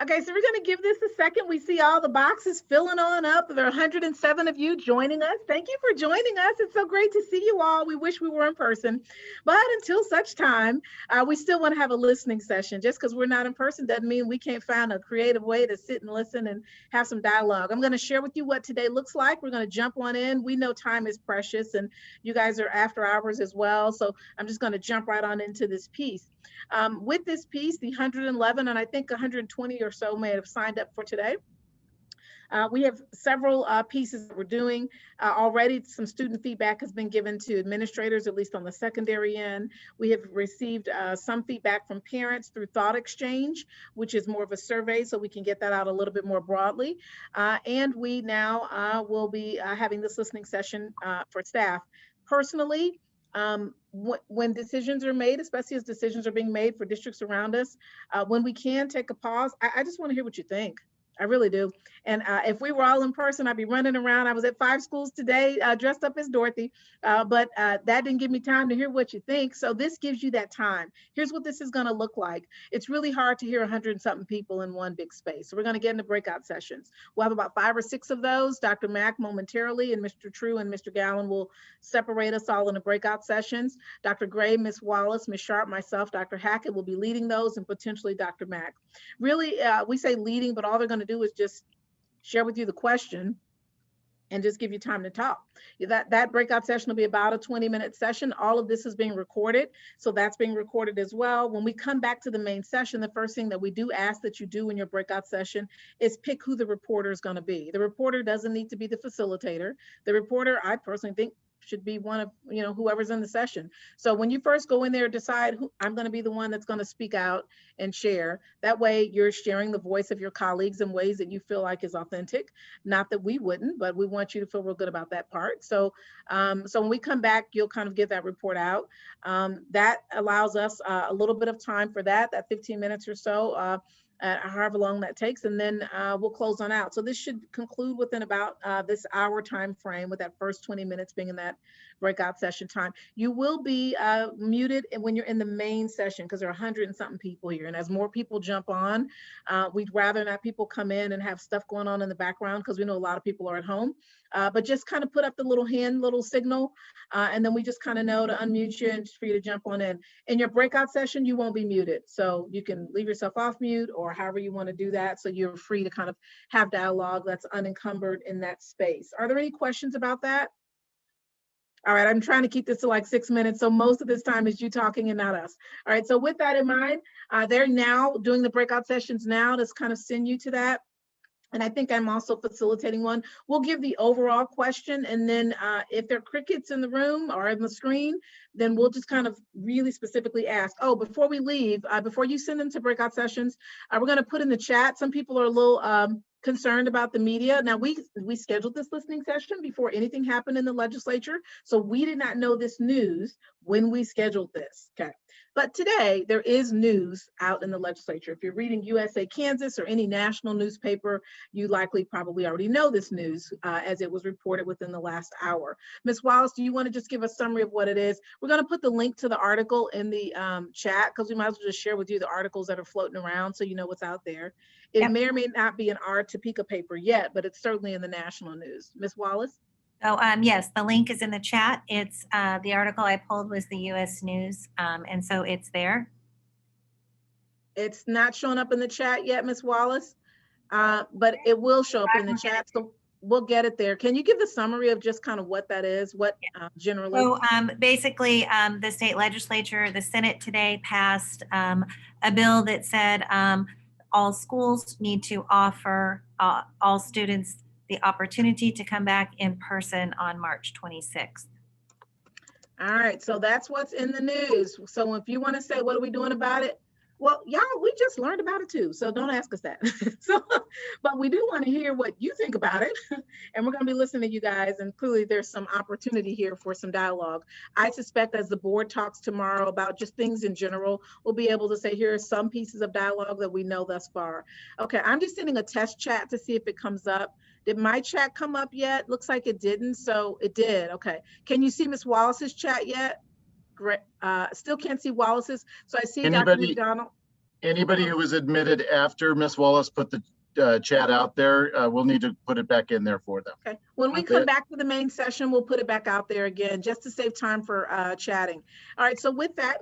Okay, so we're going to give this a second. We see all the boxes filling on up. There are 107 of you joining us. Thank you for joining us. It's so great to see you all. We wish we were in person, but until such time, we still want to have a listening session. Just because we're not in person doesn't mean we can't find a creative way to sit and listen and have some dialogue. I'm going to share with you what today looks like. We're going to jump on in. We know time is precious, and you guys are after hours as well. So I'm just going to jump right on into this piece. With this piece, the 111, and I think 120 or so may have signed up for today. We have several pieces that we're doing. Already some student feedback has been given to administrators, at least on the secondary end. We have received some feedback from parents through Thought Exchange, which is more of a survey, so we can get that out a little bit more broadly. And we now will be having this listening session for staff. Personally, when decisions are made, especially as decisions are being made for districts around us, when we can take a pause, I just want to hear what you think. I really do. And if we were all in person, I'd be running around. I was at 5 schools today, dressed up as Dorothy, but that didn't give me time to hear what you think. So this gives you that time. Here's what this is going to look like. It's really hard to hear 100 and something people in one big space. So we're going to get into breakout sessions. We'll have about 5 or 6 of those. Dr. Mack momentarily, and Mr. True and Mr. Gowan will separate us all into breakout sessions. Dr. Gray, Ms. Wallace, Ms. Sharp, myself, Dr. Hackett will be leading those, and potentially Dr. Mack. Really, we say leading, but all they're going to do is just share with you the question and just give you time to talk. That breakout session will be about a 20-minute session. All of this is being recorded, so that's being recorded as well. When we come back to the main session, the first thing that we do ask that you do in your breakout session is pick who the reporter is going to be. The reporter doesn't need to be the facilitator. The reporter, I personally think, should be one of whoever's in the session. So when you first go in there, decide who I'm going to be the one that's going to speak out and share. That way you're sharing the voice of your colleagues in ways that you feel like is authentic. Not that we wouldn't, but we want you to feel real good about that part. So so when we come back, you'll kind of get that report out. That allows us a little bit of time for that 15 minutes or so. However long that takes, and then we'll close on out. So this should conclude within about this hour time frame, with that first 20 minutes being in that breakout session time. You will be muted when you're in the main session, because there are 100 and something people here, and as more people jump on, we'd rather not people come in and have stuff going on in the background, because we know a lot of people are at home. But just kind of put up the little signal, and then we just kind of know to unmute you and for you to jump on in. In your breakout session, you won't be muted. So you can leave yourself off mute, or however you want to do that. So you're free to kind of have dialogue that's unencumbered in that space. Are there any questions about that? All right, I'm trying to keep this to like 6 minutes, so most of this time is you talking and not us. All right, so with that in mind, they're now doing the breakout sessions now to kind of send you to that. And I think I'm also facilitating one. We'll give the overall question, and then if there are crickets in the room or in the screen, then we'll just kind of really specifically ask. Oh, before we leave, before you send them to breakout sessions, we're going to put in the chat. Some people are a little concerned about the media. Now, we scheduled this listening session before anything happened in the legislature, so we did not know this news when we scheduled this, okay? But today, there is news out in the legislature. If you're reading USA Kansas or any national newspaper, you likely probably already know this news as it was reported within the last hour. Ms. Wallace, do you want to just give a summary of what it is? We're going to put the link to the article in the chat, because we might as well just share with you the articles that are floating around so you know what's out there. It may or may not be in our Topeka paper yet, but it's certainly in the national news. Ms. Wallace? So yes, the link is in the chat. It's the article I pulled was the U.S. News, and so it's there. It's not showing up in the chat yet, Ms. Wallace, but it will show up in the chat, so we'll get it there. Can you give the summary of just kind of what that is, what generally? So basically, the state legislature, the Senate today passed a bill that said all schools need to offer all students the opportunity to come back in person on March 26th. All right, so that's what's in the news. So if you want to say, what are we doing about it? Well, y'all, we just learned about it too, so don't ask us that. But we do want to hear what you think about it, and we're going to be listening to you guys, and clearly there's some opportunity here for some dialogue. I suspect as the board talks tomorrow about just things in general, we'll be able to say, here are some pieces of dialogue that we know thus far. Okay, I'm just sending a test chat to see if it comes up. Did my chat come up yet? Looks like it didn't, so it did. Okay, can you see Ms. Wallace's chat yet? Great. Still can't see Wallace's. So I see Dr. McDonald. Anybody who was admitted after Miss Wallace put the chat out there, we'll need to put it back in there for them. Okay. When we come back to the main session, we'll put it back out there again, just to save time for chatting. All right. So with that,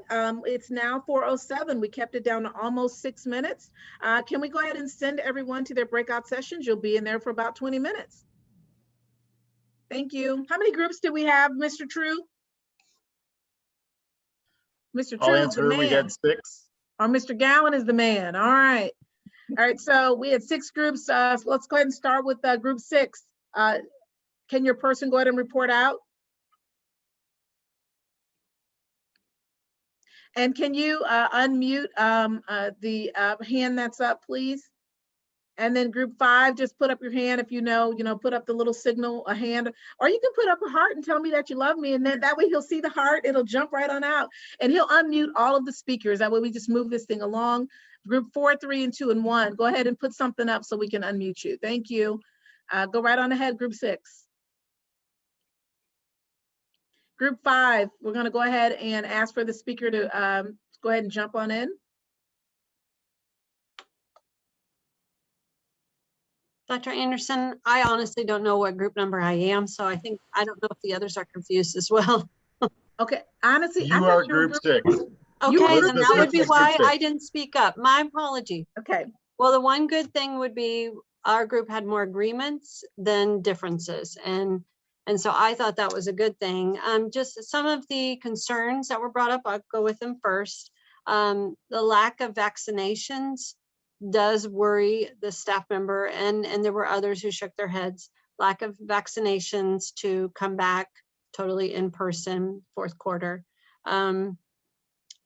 it's now 4:07. We kept it down to almost 6 minutes. Can we go ahead and send everyone to their breakout sessions? You'll be in there for about 20 minutes. Thank you. How many groups do we have, Mr. True? Mr. True is the man. We had 6. Or Mr. Gowan is the man. All right. All right, so we had 6 groups. So let's go ahead and start with group 6. Can your person go ahead and report out? And can you unmute the hand that's up, please? And then group 5, just put up your hand if you know, put up the little signal, a hand, or you can put up a heart and tell me that you love me. And then that way he'll see the heart, it'll jump right on out and he'll unmute all of the speakers. That way we just move this thing along. Group 4, 3, and 2, and 1, go ahead and put something up so we can unmute you. Thank you. Go right on ahead, group 6. Group 5, we're gonna go ahead and ask for the speaker to go ahead and jump on in. Dr. Anderson, I honestly don't know what group number I am, so I don't know if the others are confused as well. Okay, honestly, you are group 6. Okay, then that would be why I didn't speak up. My apology. Okay. Well, the one good thing would be our group had more agreements than differences, and so I thought that was a good thing. Just some of the concerns that were brought up, I'll go with them first. The lack of vaccinations does worry the staff member, and there were others who shook their heads. Lack of vaccinations to come back totally in person, 4th quarter.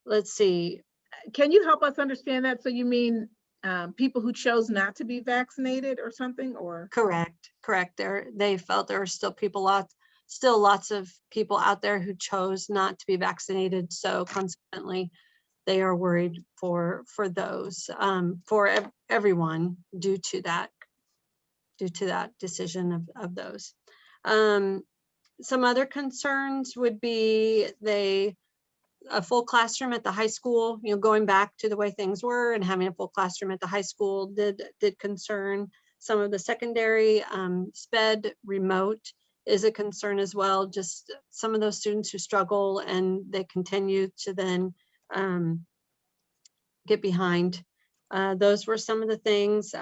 Let's see. Can you help us understand that? So you mean people who chose not to be vaccinated or something, or? Correct. They felt there were still lots of people out there who chose not to be vaccinated. So consequently, they are worried for those, for everyone due to that decision of those. Some other concerns would be a full classroom at the high school, going back to the way things were and having a full classroom at the high school did concern. Some of the secondary SPED remote is a concern as well. Just some of those students who struggle and they continue to then get behind. Those were some of the things.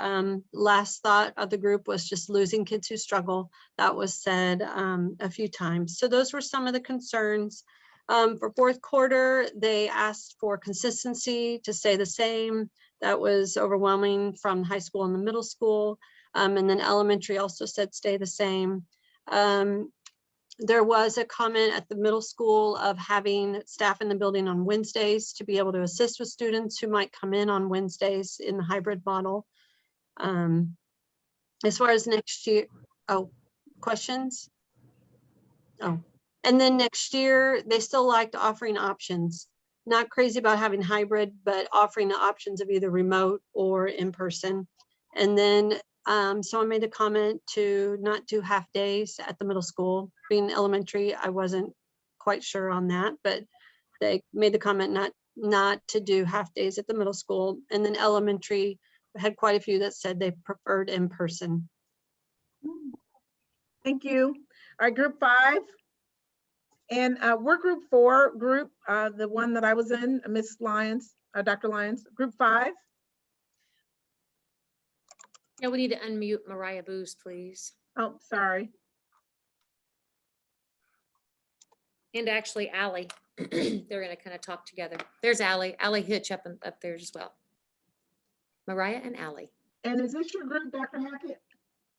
Last thought of the group was just losing kids who struggle. That was said a few times. So those were some of the concerns. For 4th quarter, they asked for consistency to stay the same. That was overwhelming from high school and the middle school. And then elementary also said stay the same. There was a comment at the middle school of having staff in the building on Wednesdays to be able to assist with students who might come in on Wednesdays in the hybrid model. As far as next year, questions? And then next year, they still liked offering options. Not crazy about having hybrid, but offering the options of either remote or in person. And then someone made a comment to not do half days at the middle school. Being elementary, I wasn't quite sure on that, but they made the comment not to do half days at the middle school. And then elementary had quite a few that said they preferred in person. Thank you. All right, group 5. And we're group 4 group, the one that I was in, Miss Lyons, Dr. Lyons, group 5. Yeah, we need to unmute Mariah Boos, please. Oh, sorry. And actually Allie, they're gonna kind of talk together. There's Allie Hitch up there as well. Mariah and Allie. And is this your group, Dr. Hackett?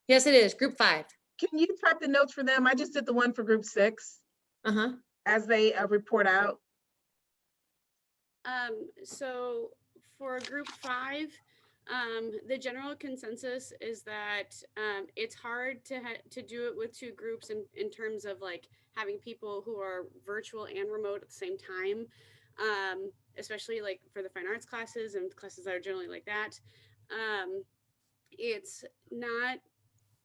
Yes, it is, group 5. Can you type the notes for them? I just did the one for group 6. As they report out. So for group 5, the general consensus is that it's hard to do it with 2 groups in terms of like having people who are virtual and remote at the same time, especially like for the fine arts classes and classes that are generally like that. It's not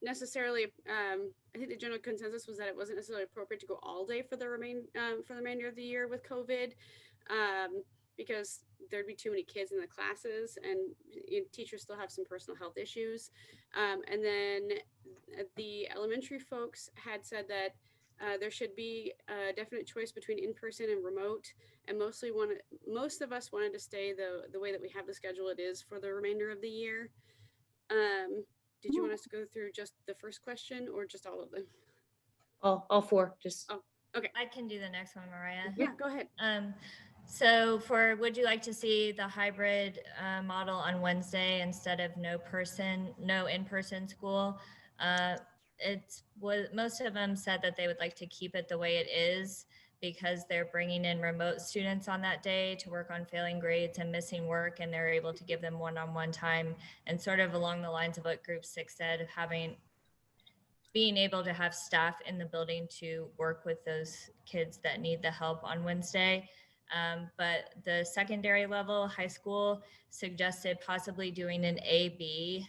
necessarily, I think the general consensus was that it wasn't necessarily appropriate to go all day for the remainder of the year with COVID, because there'd be too many kids in the classes, and teachers still have some personal health issues. And then the elementary folks had said that there should be a definite choice between in-person and remote, and most of us wanted to stay the way that we have the schedule it is for the remainder of the year. Did you want us to go through just the first question or just all of them? All four, just. Oh, okay. I can do the next one, Mariah. Yeah, go ahead. So would you like to see the hybrid model on Wednesday instead of no in-person school? It's what most of them said that they would like to keep it the way it is because they're bringing in remote students on that day to work on failing grades and missing work, and they're able to give them one-on-one time, and sort of along the lines of what Group 6 said, being able to have staff in the building to work with those kids that need the help on Wednesday. But the secondary level, high school, suggested possibly doing an A-B,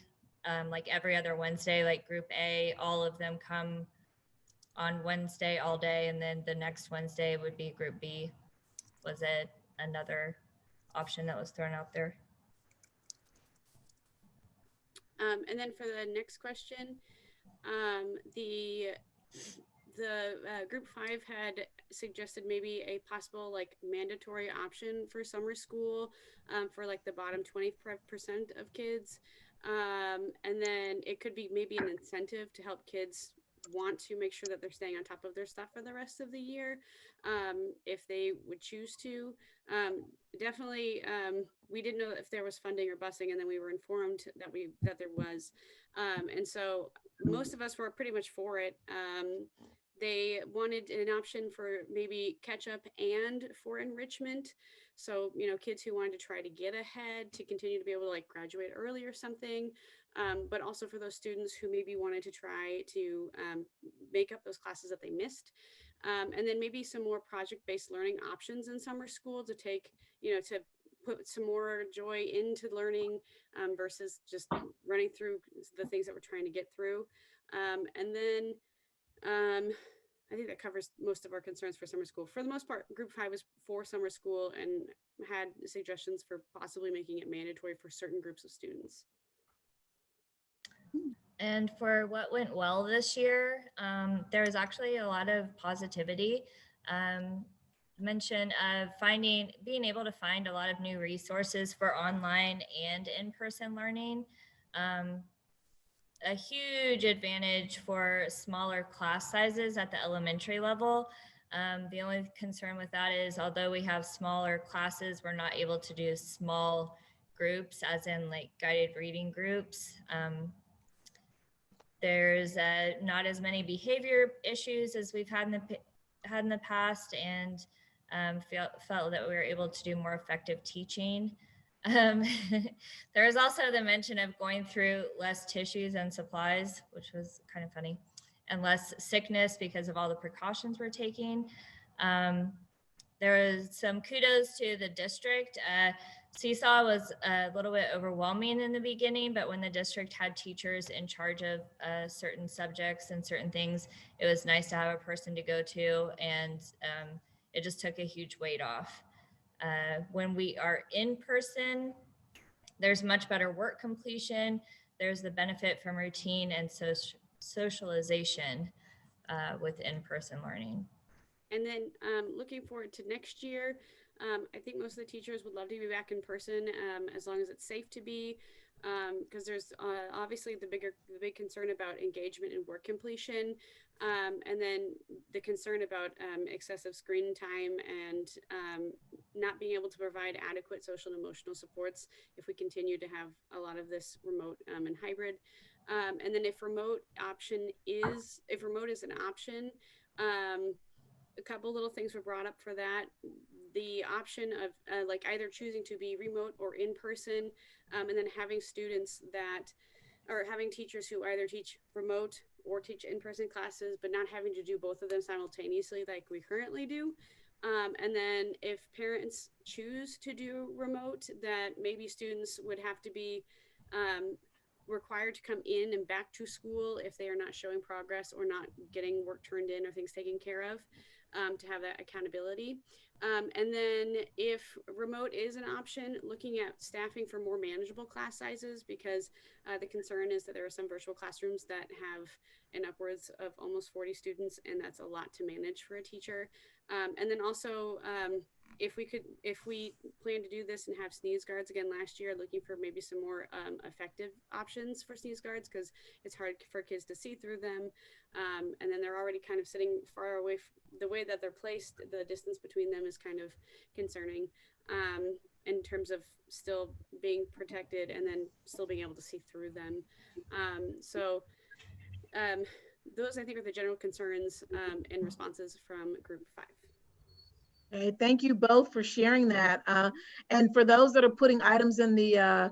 like every other Wednesday, like Group A, all of them come on Wednesday all day, and then the next Wednesday would be Group B. Was it another option that was thrown out there? And then for the next question, the Group 5 had suggested maybe a possible like mandatory option for summer school for like the bottom 20% of kids. And then it could be maybe an incentive to help kids want to make sure that they're staying on top of their stuff for the rest of the year, if they would choose to. Definitely, we didn't know if there was funding or busing, and then we were informed that there was. And so most of us were pretty much for it. They wanted an option for maybe catch up and for enrichment. So, kids who wanted to try to get ahead to continue to be able to like graduate early or something. But also for those students who maybe wanted to try to make up those classes that they missed. And then maybe some more project-based learning options in summer school to take, to put some more joy into learning versus just running through the things that we're trying to get through. And then I think that covers most of our concerns for summer school. For the most part, Group 5 was for summer school and had suggestions for possibly making it mandatory for certain groups of students. And for what went well this year, there was actually a lot of positivity. Mention of being able to find a lot of new resources for online and in-person learning. A huge advantage for smaller class sizes at the elementary level. The only concern with that is, although we have smaller classes, we're not able to do small groups, as in like guided reading groups. There's not as many behavior issues as we've had in the past, and felt that we were able to do more effective teaching. There was also the mention of going through less tissues and supplies, which was kind of funny, and less sickness because of all the precautions we're taking. There was some kudos to the district. Seesaw was a little bit overwhelming in the beginning, but when the district had teachers in charge of certain subjects and certain things, it was nice to have a person to go to, and it just took a huge weight off. When we are in person, there's much better work completion. There's the benefit from routine and socialization with in-person learning. And then looking forward to next year, I think most of the teachers would love to be back in person as long as it's safe to be, because there's obviously the big concern about engagement and work completion, and then the concern about excessive screen time and not being able to provide adequate social and emotional supports if we continue to have a lot of this remote and hybrid. And then if remote is an option, a couple little things were brought up for that. The option of like either choosing to be remote or in person, and then having teachers who either teach remote or teach in-person classes, but not having to do both of them simultaneously like we currently do. And then if parents choose to do remote, that maybe students would have to be required to come in and back to school if they are not showing progress or not getting work turned in or things taken care of. to have that accountability. And then if remote is an option, looking at staffing for more manageable class sizes, because the concern is that there are some virtual classrooms that have an upwards of almost 40 students, and that's a lot to manage for a teacher. And then also, if we plan to do this and have sneeze guards again last year, looking for maybe some more effective options for sneeze guards, because it's hard for kids to see through them. And then they're already kind of sitting far away. The way that they're placed, the distance between them is kind of concerning in terms of still being protected and then still being able to see through them. Those I think are the general concerns and responses from group 5. Okay, thank you both for sharing that. And for those that are putting items in the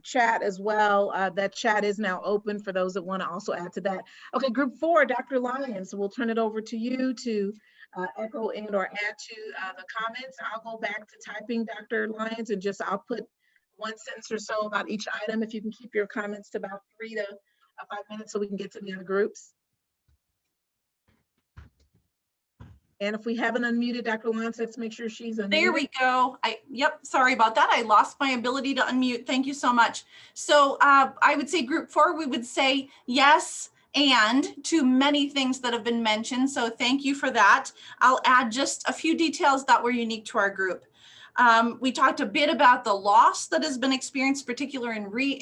chat as well, that chat is now open for those that want to also add to that. Okay, group 4, Dr. Lyons, we'll turn it over to you to echo and or add to the comments. I'll go back to typing, Dr. Lyons, and I'll put 1 sentence or so about each item. If you can keep your comments to about 3 to 5 minutes so we can get to the other groups. And if we haven't unmuted Dr. Lyons, let's make sure she's unmuted. There we go. Yep, sorry about that. I lost my ability to unmute. Thank you so much. So I would say group 4, we would say yes and to many things that have been mentioned. So thank you for that. I'll add just a few details that were unique to our group. We talked a bit about the loss that has been experienced, particularly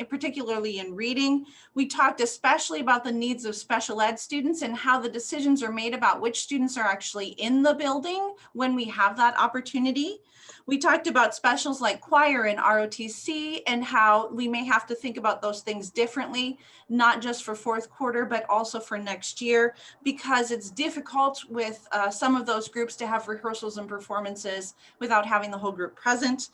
in reading. We talked especially about the needs of special ed students and how the decisions are made about which students are actually in the building when we have that opportunity. We talked about specials like choir and ROTC and how we may have to think about those things differently, not just for 4th quarter, but also for next year, because it's difficult with some of those groups to have rehearsals and performances without having the whole group present.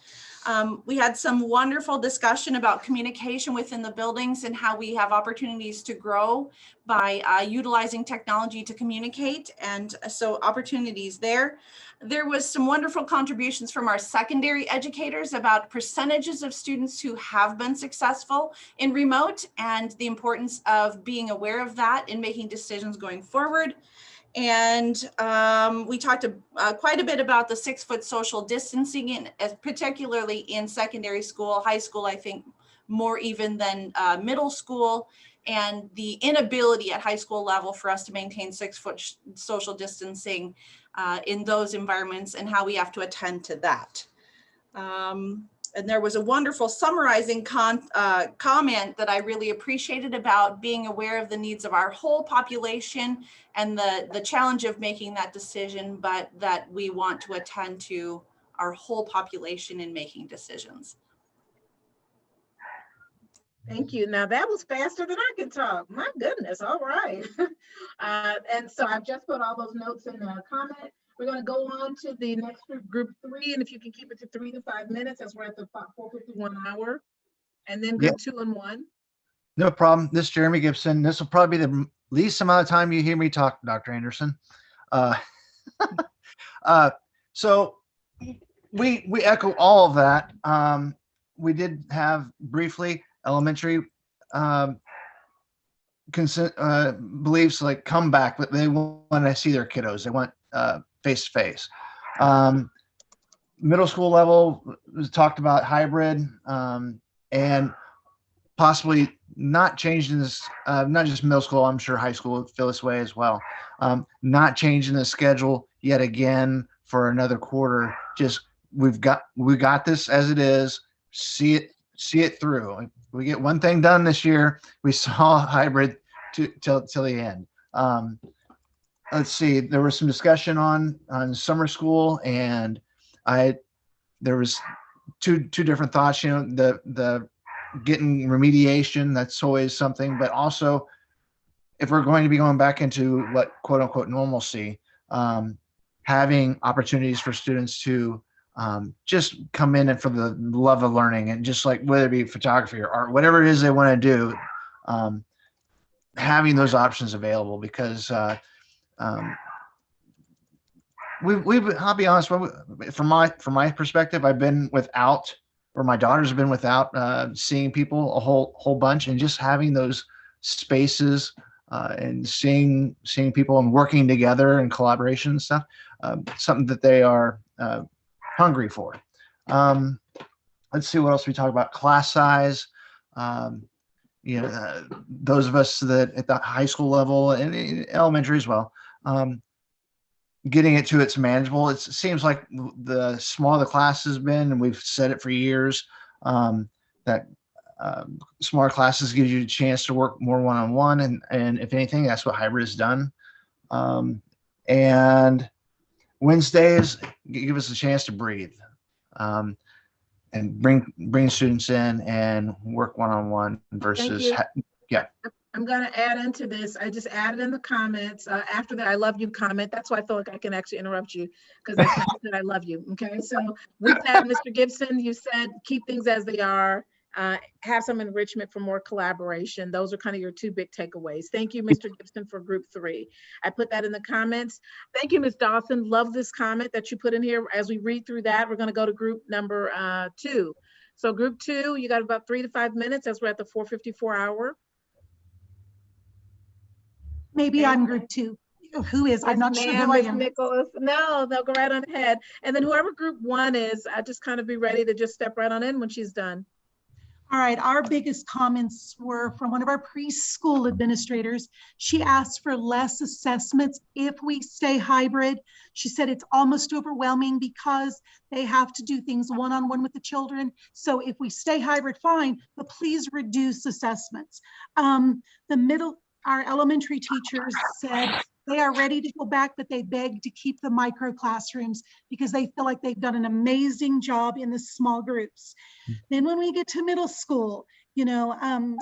We had some wonderful discussion about communication within the buildings and how we have opportunities to grow by utilizing technology to communicate, and so opportunities there. There was some wonderful contributions from our secondary educators about percentages of students who have been successful in remote and the importance of being aware of that in making decisions going forward. And we talked quite a bit about the 6-foot social distancing, particularly in secondary school, high school, I think more even than middle school, and the inability at high school level for us to maintain 6-foot social distancing in those environments and how we have to attend to that. And there was a wonderful summarizing comment that I really appreciated about being aware of the needs of our whole population and the challenge of making that decision, but that we want to attend to our whole population in making decisions. Thank you. Now that was faster than I could talk. My goodness. All right. And so I've just put all those notes in the comment. We're going to go on to the next group 3. And if you can keep it to 3 to 5 minutes, as we're at the 4:51 hour. And then group 2 and 1. No problem. This is Jeremy Gibson. This will probably be the least amount of time you hear me talk, Dr. Anderson. So we echo all of that. We did have briefly elementary beliefs like come back, but they want to see their kiddos. They want face-to-face. Middle school level was talked about hybrid and possibly not changing this, not just middle school, I'm sure high school would feel this way as well. Not changing the schedule yet again for another quarter. Just we got this as it is. See it through. We get one thing done this year. We saw hybrid till the end. Let's see. There was some discussion on summer school, and there was two different thoughts. You know, the getting remediation, that's always something, but also if we're going to be going back into what quote unquote normalcy, having opportunities for students to just come in and for the love of learning, and just like whether it be photography or art, whatever it is they want to do, having those options available, because I'll be honest, from my perspective, I've been without, or my daughters have been without seeing people a whole bunch, and just having those spaces and seeing people and working together and collaboration and stuff, something that they are hungry for. Let's see what else we talk about. Class size. Those of us that at the high school level and elementary as well, getting it to it's manageable. It seems like the smaller the class has been, and we've said it for years, that smaller classes gives you a chance to work more one-on-one, and if anything, that's what hybrid has done. And Wednesdays give us a chance to breathe, and bring students in and work one-on-one versus I'm going to add into this. I just added in the comments after that I love you comment. That's why I feel like I can actually interrupt you, because I said I love you. Okay, so with that, Mr. Gibson, you said keep things as they are, have some enrichment for more collaboration. Those are kind of your two big takeaways. Thank you, Mr. Gibson, for group 3. I put that in the comments. Thank you, Ms. Dawson. Love this comment that you put in here. As we read through that, we're going to go to group number 2. So group 2, you got about 3 to 5 minutes as we're at the 4:54 hour. Maybe I'm group 2. Who is? I'm not sure who I am. Nicholas. No, they'll go right on ahead. And then whoever group 1 is, I just kind of be ready to just step right on in when she's done. All right, our biggest comments were from one of our preschool administrators. She asked for less assessments if we stay hybrid. She said it's almost overwhelming because they have to do things one-on-one with the children. So if we stay hybrid, fine, but please reduce assessments. Our elementary teachers said they are ready to go back, but they beg to keep the micro classrooms because they feel like they've done an amazing job in the small groups. Then when we get to middle school,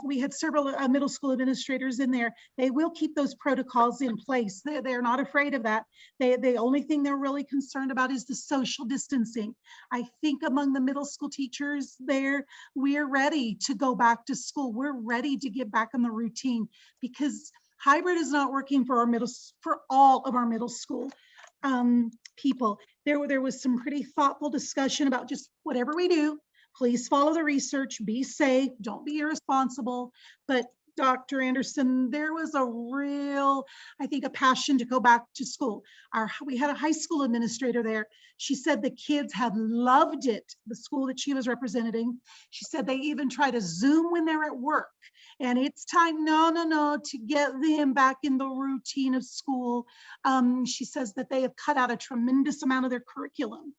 we had several middle school administrators in there. They will keep those protocols in place. They're not afraid of that. The only thing they're really concerned about is the social distancing. I think among the middle school teachers there, we're ready to go back to school. We're ready to get back in the routine because hybrid is not working for all of our middle school people. There was some pretty thoughtful discussion about just whatever we do, please follow the research, be safe, don't be irresponsible. But Dr. Anderson, there was a passion to go back to school. We had a high school administrator there. She said the kids had loved it, the school that she was representing. She said they even try to Zoom when they're at work. And it's time, to get them back in the routine of school. She says that they have cut out a tremendous amount of their curriculum.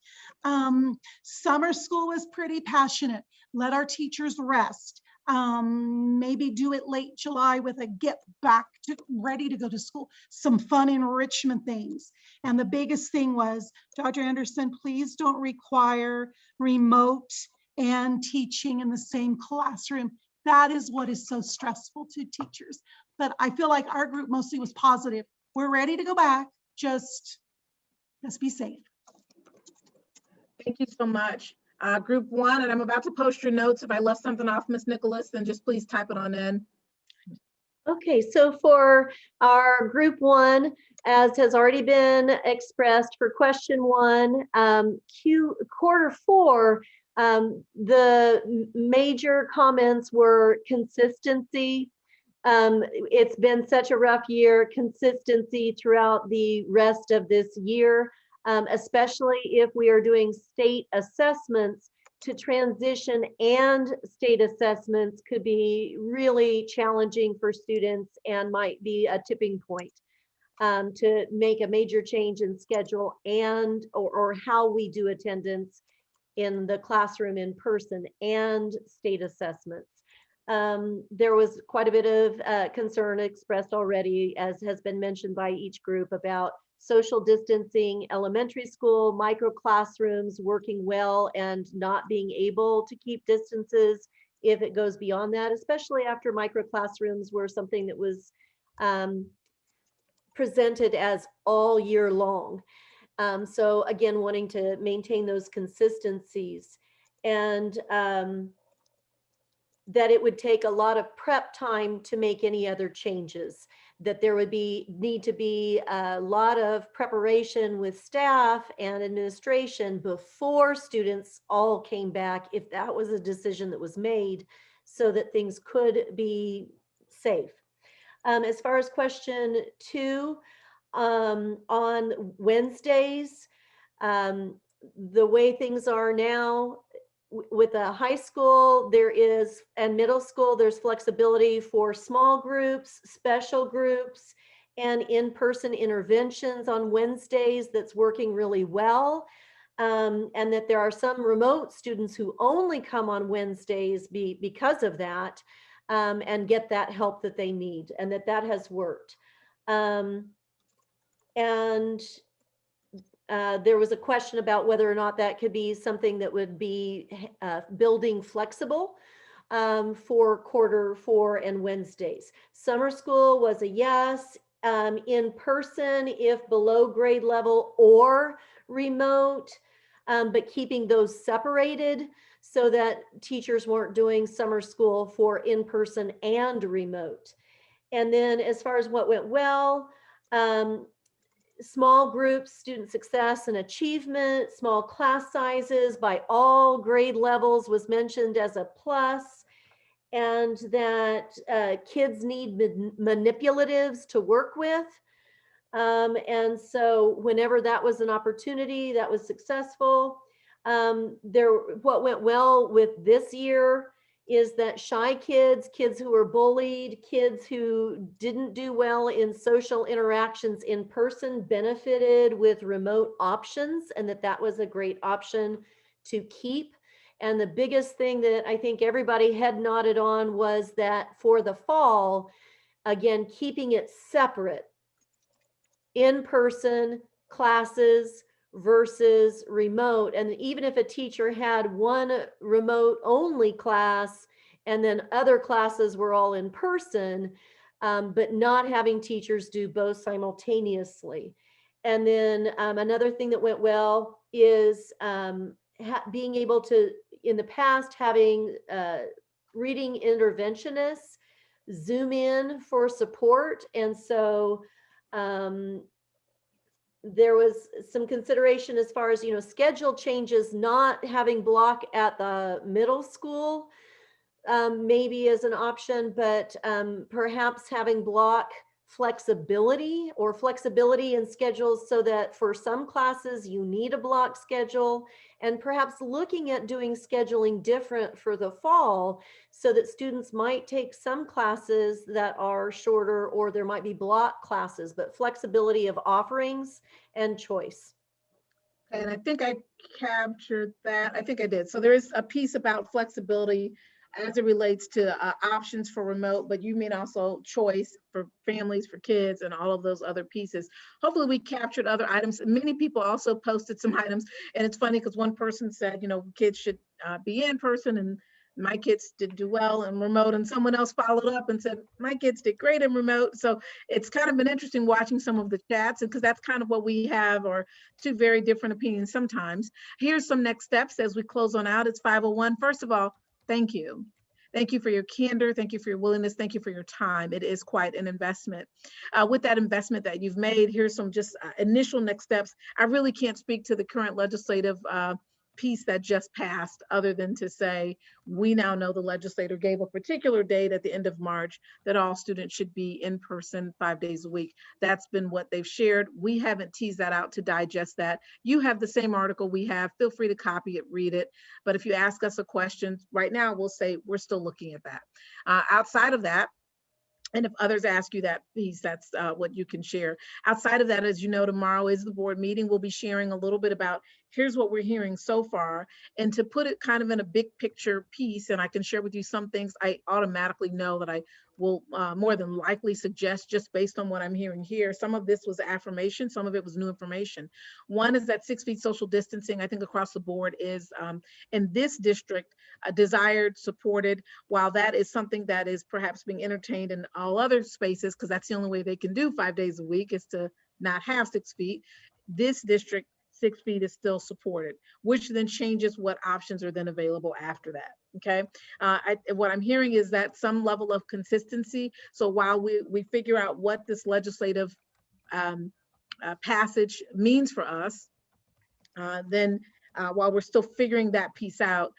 Summer school was pretty passionate. Let our teachers rest. Maybe do it late July with a get back to ready to go to school, some fun enrichment things. And the biggest thing was, Dr. Anderson, please don't require remote and teaching in the same classroom. That is what is so stressful to teachers. But I feel like our group mostly was positive. We're ready to go back, just be safe. Thank you so much. Group 1, and I'm about to post your notes. If I left something off, Ms. Nicholas, then just please type it on in. Okay, so for our group 1, as has already been expressed for question 1, quarter 4, the major comments were consistency. It's been such a rough year, consistency throughout the rest of this year. Especially if we are doing state assessments, to transition and state assessments could be really challenging for students and might be a tipping point to make a major change in schedule and or how we do attendance in the classroom in person and state assessments. There was quite a bit of concern expressed already, as has been mentioned by each group, about social distancing, elementary school, micro classrooms working well and not being able to keep distances if it goes beyond that, especially after micro classrooms were something that was presented as all year long. So again, wanting to maintain those consistencies, and that it would take a lot of prep time to make any other changes, that there would need to be a lot of preparation with staff and administration before students all came back, if that was a decision that was made, so that things could be safe. As far as question 2, on Wednesdays, the way things are now with a high school, there is, and middle school, there's flexibility for small groups, special groups, and in-person interventions on Wednesdays that's working really well. And that there are some remote students who only come on Wednesdays because of that, and get that help that they need, and that has worked. And there was a question about whether or not that could be something that would be building flexible for quarter 4 and Wednesdays. Summer school was a yes. In person, if below grade level or remote, but keeping those separated so that teachers weren't doing summer school for in-person and remote. And then as far as what went well, small groups, student success and achievement, small class sizes by all grade levels was mentioned as a plus, and that kids need manipulatives to work with. And so whenever that was an opportunity, that was successful. What went well with this year is that shy kids, kids who were bullied, kids who didn't do well in social interactions in person benefited with remote options, and that was a great option to keep. And the biggest thing that I think everybody head nodded on was that for the fall, again, keeping it separate, in-person classes versus remote. And even if a teacher had one remote only class and then other classes were all in person, but not having teachers do both simultaneously. And then another thing that went well is being able to, in the past, having reading interventionists Zoom in for support. And so there was some consideration as far as, schedule changes, not having block at the middle school maybe as an option, but perhaps having block flexibility or flexibility in schedules so that for some classes you need a block schedule, and perhaps looking at doing scheduling different for the fall so that students might take some classes that are shorter, or there might be block classes, but flexibility of offerings and choice. And I think I captured that. I think I did. So there is a piece about flexibility as it relates to options for remote, but you mean also choice for families, for kids, and all of those other pieces. Hopefully we captured other items. Many people also posted some items, and it's funny because one person said, kids should be in person, and my kids did do well in remote, and someone else followed up and said, my kids did great in remote. So it's kind of been interesting watching some of the chats, because that's kind of what we have, or two very different opinions sometimes. Here's some next steps as we close on out. It's 5:01. First of all, thank you. Thank you for your candor. Thank you for your willingness. Thank you for your time. It is quite an investment. With that investment that you've made, here's some just initial next steps. I really can't speak to the current legislative piece that just passed, other than to say, we now know the legislator gave a particular date at the end of March that all students should be in person 5 days a week. That's been what they've shared. We haven't teased that out to digest that. You have the same article we have. Feel free to copy it, read it. But if you ask us a question right now, we'll say we're still looking at that. Outside of that, and if others ask you that piece, that's what you can share. Outside of that, as you know, tomorrow is the board meeting. We'll be sharing a little bit about, here's what we're hearing so far. And to put it kind of in a big picture piece, and I can share with you some things I automatically know that I will more than likely suggest just based on what I'm hearing here. Some of this was affirmation, some of it was new information. One is that 6 feet social distancing, I think across the board, is in this district desired, supported. While that is something that is perhaps being entertained in all other spaces, because that's the only way they can do 5 days a week is to not have 6 feet. This district, 6 feet is still supported, which then changes what options are then available after that. Okay, what I'm hearing is that some level of consistency. So while we figure out what this legislative passage means for us, then while we're still figuring that piece out,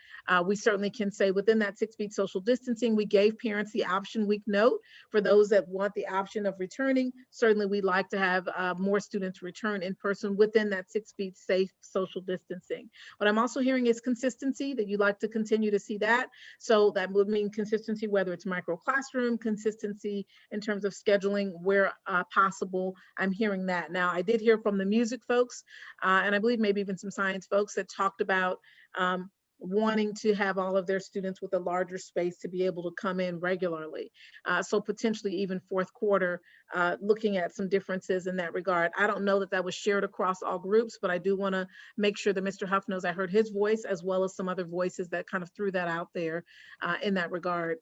we certainly can say within that 6 feet social distancing, we gave parents the option week note for those that want the option of returning. Certainly we'd like to have more students return in person within that 6 feet safe social distancing. What I'm also hearing is consistency, that you'd like to continue to see that. So that would mean consistency, whether it's micro classroom, consistency in terms of scheduling where possible. I'm hearing that. Now, I did hear from the music folks, and I believe maybe even some science folks that talked about wanting to have all of their students with a larger space to be able to come in regularly. So potentially even fourth quarter, looking at some differences in that regard. I don't know that that was shared across all groups, but I do want to make sure that Mr. Huff knows I heard his voice, as well as some other voices that kind of threw that out there in that regard.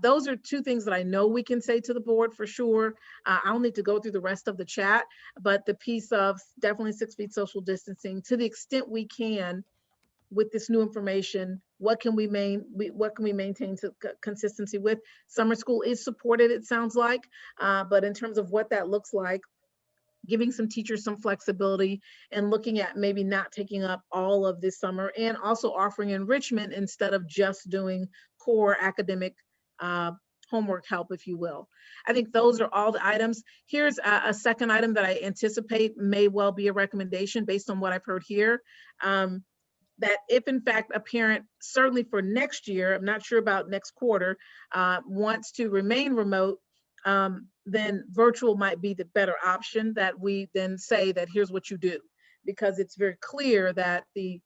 Those are two things that I know we can say to the board for sure. I'll need to go through the rest of the chat, but the piece of definitely 6 feet social distancing, to the extent we can with this new information, what can we maintain to consistency with? Summer school is supported, it sounds like, but in terms of what that looks like, giving some teachers some flexibility and looking at maybe not taking up all of this summer, and also offering enrichment instead of just doing core academic homework help, if you will. I think those are all the items. Here's a second item that I anticipate may well be a recommendation based on what I've heard here. That if in fact a parent, certainly for next year, I'm not sure about next quarter, wants to remain remote, then virtual might be the better option, that we then say that here's what you do, because it's very clear that the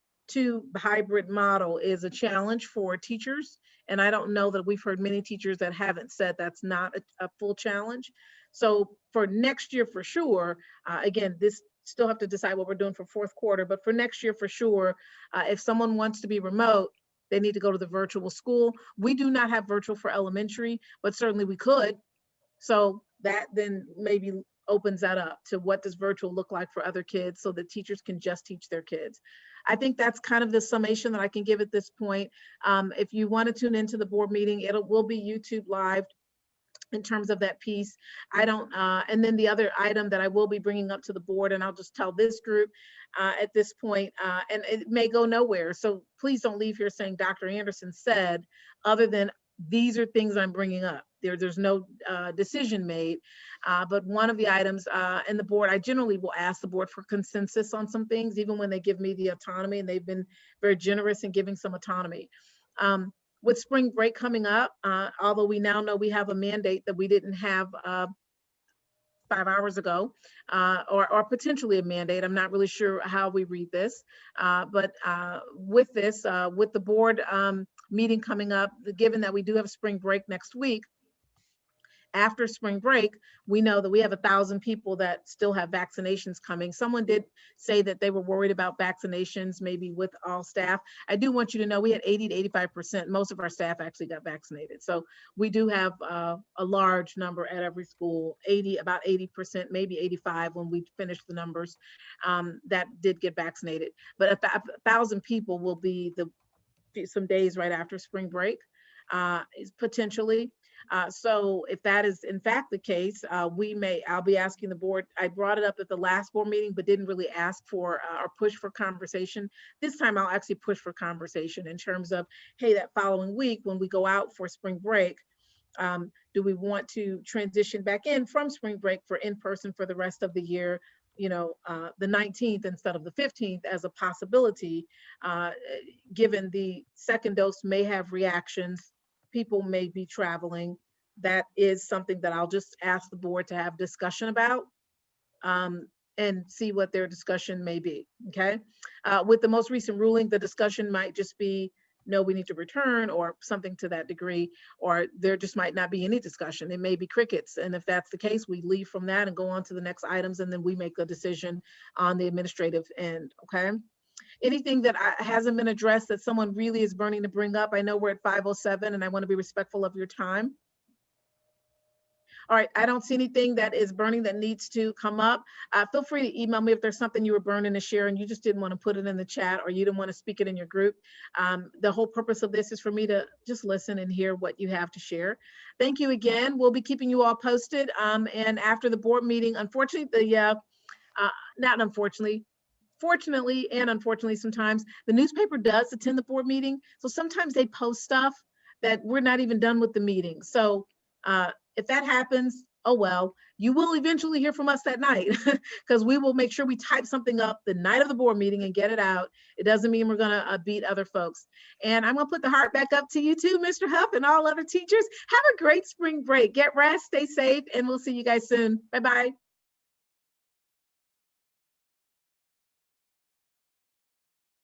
hybrid model is a challenge for teachers. And I don't know that we've heard many teachers that haven't said that's not a full challenge. So for next year, for sure, again, this still have to decide what we're doing for fourth quarter, but for next year, for sure, if someone wants to be remote, they need to go to the virtual school. We do not have virtual for elementary, but certainly we could. So that then maybe opens that up to what does virtual look like for other kids, so that teachers can just teach their kids. I think that's kind of the summation that I can give at this point. If you want to tune into the board meeting, it will be YouTube live in terms of that piece. And then the other item that I will be bringing up to the board, and I'll just tell this group at this point, and it may go nowhere, so please don't leave here saying Dr. Anderson said, other than these are things I'm bringing up. There's no decision made, but one of the items in the board, I generally will ask the board for consensus on some things, even when they give me the autonomy, and they've been very generous in giving some autonomy. With spring break coming up, although we now know we have a mandate that we didn't have 5 hours ago, or potentially a mandate. I'm not really sure how we read this, but with this, with the board meeting coming up, given that we do have spring break next week, after spring break, we know that we have 1,000 people that still have vaccinations coming. Someone did say that they were worried about vaccinations, maybe with all staff. I do want you to know we had 80 to 85%. Most of our staff actually got vaccinated. So we do have a large number at every school, about 80%, maybe 85 when we finish the numbers, that did get vaccinated. But 1,000 people will be some days right after spring break, potentially. So if that is in fact the case, I'll be asking the board. I brought it up at the last board meeting, but didn't really ask for or push for conversation. This time I'll actually push for conversation in terms of, hey, that following week when we go out for spring break, do we want to transition back in from spring break for in-person for the rest of the year, the 19th instead of the 15th as a possibility, given the second dose may have reactions, people may be traveling. That is something that I'll just ask the board to have discussion about, and see what their discussion may be, okay? With the most recent ruling, the discussion might just be, no, we need to return, or something to that degree, or there just might not be any discussion. It may be crickets. And if that's the case, we leave from that and go on to the next items, and then we make a decision on the administrative end, okay? Anything that hasn't been addressed that someone really is burning to bring up? I know we're at 5:07 and I want to be respectful of your time. All right, I don't see anything that is burning that needs to come up. Feel free to email me if there's something you were burning to share and you just didn't want to put it in the chat, or you didn't want to speak it in your group. The whole purpose of this is for me to just listen and hear what you have to share. Thank you again. We'll be keeping you all posted. And after the board meeting, unfortunately, not unfortunately, fortunately and unfortunately, sometimes the newspaper does attend the board meeting. So sometimes they post stuff that we're not even done with the meeting. So if that happens, oh well, you will eventually hear from us that night because we will make sure we type something up the night of the board meeting and get it out. It doesn't mean we're gonna beat other folks. And I'm gonna put the heart back up to you too, Mr. Huff, and all other teachers. Have a great spring break. Get rest, stay safe, and we'll see you guys soon. Bye-bye.